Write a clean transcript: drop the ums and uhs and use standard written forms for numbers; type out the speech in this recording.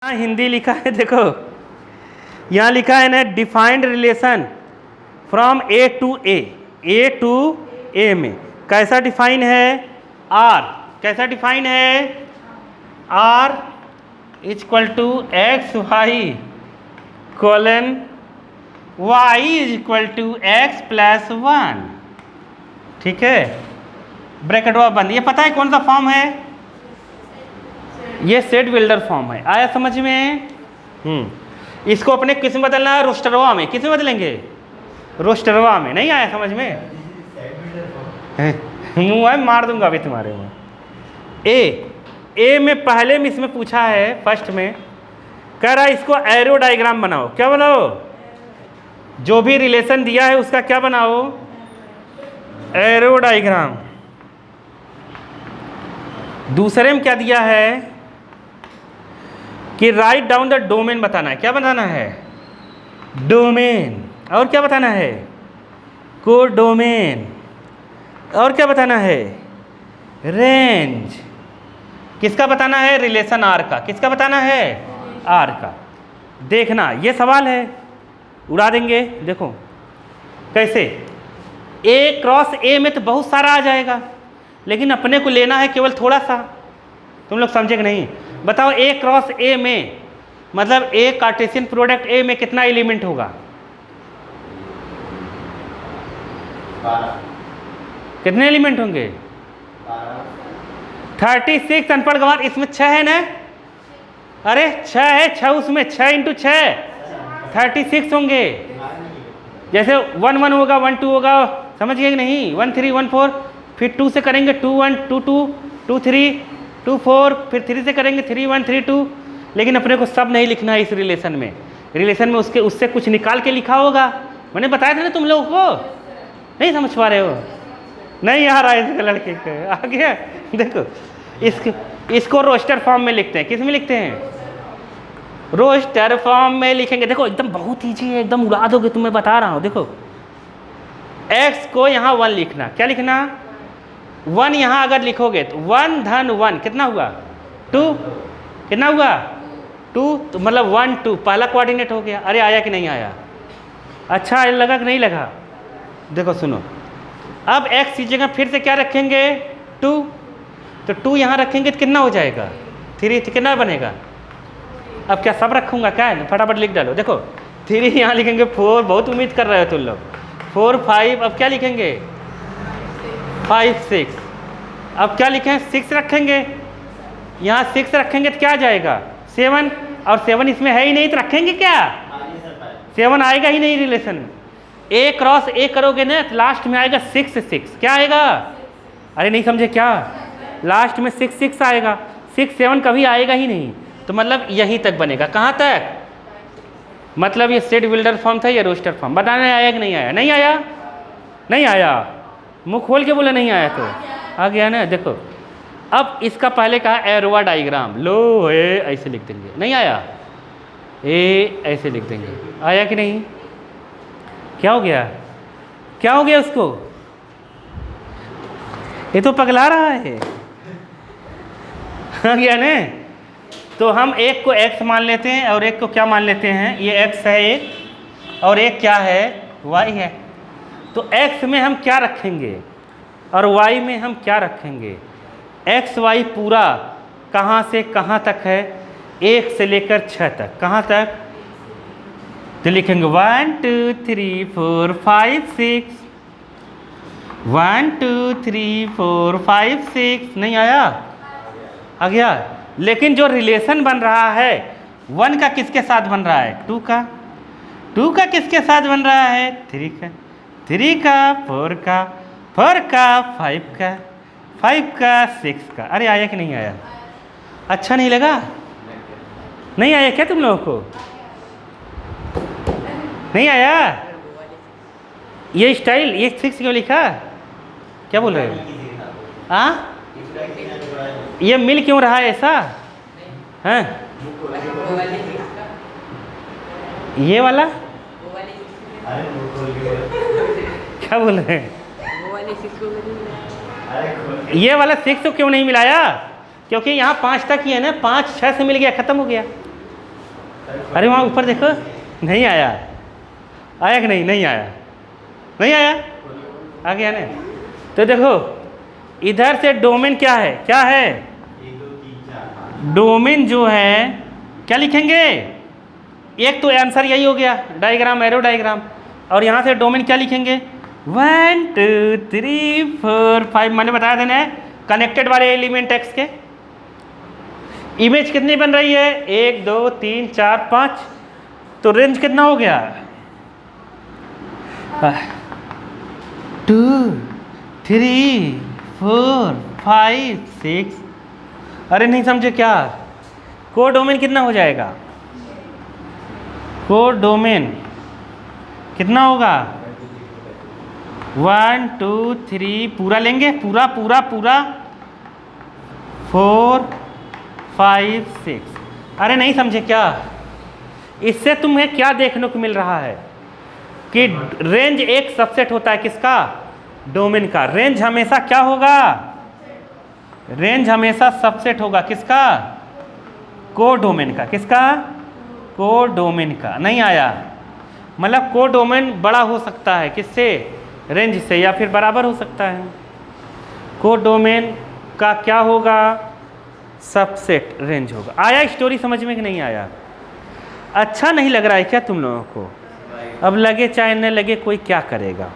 यहाँ हिंदी लिखा है, देखो यहाँ लिखा है ना, defined relation from A to A में कैसा डिफाइन है, आर कैसा डिफाइन है, R equal to x y colon y is equal to x plus one. ठीक है, ब्रैकेट बंद। ये पता है कौन सा फॉर्म है, ये सेट बिल्डर फॉर्म है। आया समझ में? इसको अपने किस में बदलना है, रोस्टरवा में। किस में बदलेंगे, रोस्टरवा में। नहीं आया समझ में? मुँह मार दूंगा अभी तुम्हारे में। ए में पहले में इसमें पूछा है, फर्स्ट में कह रहा है इसको एरो डायग्राम बनाओ। क्या बनाओ, जो भी रिलेशन दिया है उसका क्या बनाओ, एरो डायग्राम। दूसरे में क्या दिया है कि राइट डाउन द डोमेन बताना है। क्या बताना है, डोमेन। और क्या बताना है, कोडोमेन। और क्या बताना है, रेंज। किसका बताना है, रिलेशन आर का। किसका बताना है, आर का। देखना ये सवाल है, उड़ा देंगे। देखो कैसे, ए क्रॉस ए में तो बहुत सारा आ जाएगा, लेकिन अपने को लेना है केवल थोड़ा सा। तुम लोग समझे कि नहीं? बताओ, ए क्रॉस ए में मतलब ए कार्टेशियन प्रोडक्ट ए में कितना एलिमेंट होगा, 12। कितने एलिमेंट होंगे, 36। अनपढ़ गंवार, इसमें 6 है ना? अरे 6 है, 6 उसमें, 6 इंटू 6 36 होंगे। जैसे 1 1 होगा, 1 2 होगा, समझ गए कि नहीं? 1 3 1 4, फिर 2 से करेंगे 2 1 2 2 2 3 2 4, फिर 3 से करेंगे 3 1 3 2। लेकिन अपने को सब नहीं लिखना है इस रिलेशन में। रिलेशन में उससे कुछ निकाल के लिखा होगा। मैंने बताया था ना तुम लोगों को, नहीं समझ पा रहे हो? नहीं आ रहा है इसके लड़के को, आ गया। देखो इसको रोस्टर फॉर्म में लिखते हैं। किस में लिखते हैं, रोस्टर फॉर्म में लिखेंगे। देखो एकदम बहुत ईजी है, एकदम उड़ा दोगे, तुम्हें बता रहा हूँ। देखो एक्स को यहाँ 1 लिखना। क्या लिखना, 1 यहाँ अगर लिखोगे तो 1 धन 1 कितना हुआ, 2। कितना हुआ, 2। तो मतलब 1 2 पहला कोऑर्डिनेट हो गया। अरे आया कि नहीं आया? अच्छा लगा कि नहीं लगा? देखो सुनो, अब एक्स की जगह फिर से क्या रखेंगे, 2। तो 2 यहाँ रखेंगे तो कितना हो जाएगा, 3। तो कितना बनेगा? अब क्या सब रखूँगा क्या, फटाफट लिख डालो। देखो 3 यहाँ लिखेंगे, 4, बहुत उम्मीद कर रहे हो तुम लोग, 4 5। अब क्या लिखेंगे, 5 6। अब क्या लिखें, 6 रखेंगे। यहाँ 6 रखेंगे तो क्या आ जाएगा, 7। और 7 इसमें है ही नहीं, तो रखेंगे क्या, 7 आएगा ही नहीं रिलेशन में। ए क्रॉस ए करोगे ना तो लास्ट में आएगा 6 6। क्या आएगा, अरे नहीं समझे क्या, लास्ट में 6 6 आएगा। 6 7 कभी आएगा ही नहीं। तो मतलब यहीं तक बनेगा। कहाँ तक, मतलब ये सेट बिल्डर फॉर्म था, ये रोस्टर फॉर्म। बताने आया कि नहीं आया? नहीं आया, नहीं आया। मुंह खोल के बोला नहीं आया तो आ गया ना। देखो अब इसका पहले कहा एरोवा डायग्राम, लो ए ऐसे लिख देंगे। नहीं आया, ए ऐसे लिख देंगे। आया कि नहीं? क्या हो गया, क्या हो गया उसको, ये तो पगला रहा है। आ गया ना? तो हम एक को x मान लेते हैं और एक को क्या मान लेते हैं, ये x है एक, और एक क्या है, y है। तो x में हम क्या रखेंगे और y में हम क्या रखेंगे। x y पूरा कहाँ से कहाँ तक है, 1 से लेकर 6 तक। कहाँ तक, तो लिखेंगे 1 2 3 4 5 6, 1 2 3 4 5 6। नहीं आया, आ गया। लेकिन जो रिलेशन बन रहा है 1 का किसके साथ बन रहा है, 2 का। 2 का किसके साथ बन रहा है, 3 का। 3 का, 4 का, 4 का, 5 का, 5 का, 6 का। अरे आया कि नहीं आया? अच्छा नहीं लगा, नहीं आया क्या तुम लोगों को? नहीं आया? ये स्टाइल, ये 6 क्यों लिखा, क्या बोल रहे हो? हाँ, ये मिल क्यों रहा है ऐसा, हैं? ये वाला क्या बोल रहे हैं, ये वाला 6 क्यों नहीं मिलाया? क्योंकि यहाँ 5 तक ही है ना, 5 6 से मिल गया, खत्म हो गया। अरे वहाँ ऊपर देखो, नहीं आया, आया कि नहीं? नहीं आया, नहीं आया, आ गया ना। तो देखो इधर से डोमेन क्या है, क्या है? 1 2 3 4 डोमेन जो है क्या लिखेंगे? एक तो आंसर यही हो गया, डायग्राम, एरो डायग्राम। और यहाँ से डोमेन क्या लिखेंगे? 1 2 3 4 5, मैंने बताया था ना कनेक्टेड वाले एलिमेंट एक्स के। इमेज कितनी बन रही है? 1 2 3 4 5। तो रेंज कितना हो गया? 2 3 4 5 6। अरे नहीं समझे क्या? को डोमेन कितना हो जाएगा? को डोमेन कितना होगा? 1 2 3 पूरा लेंगे, पूरा पूरा पूरा 4 5 6। अरे नहीं समझे क्या? इससे तुम्हें क्या देखने को मिल रहा है कि रेंज एक सबसेट होता है किसका? डोमेन का। रेंज हमेशा क्या होगा? रेंज हमेशा सबसेट होगा किसका? को डोमेन का। किसका? को डोमेन का। नहीं आया, मतलब को डोमेन बड़ा हो सकता है किससे? रेंज से, या फिर बराबर हो सकता है। को डोमेन का क्या होगा? सबसेट रेंज होगा। आया स्टोरी समझ में कि नहीं आया? अच्छा नहीं लग रहा है क्या तुम लोगों को? अब लगे चाहे न लगे, कोई क्या करेगा।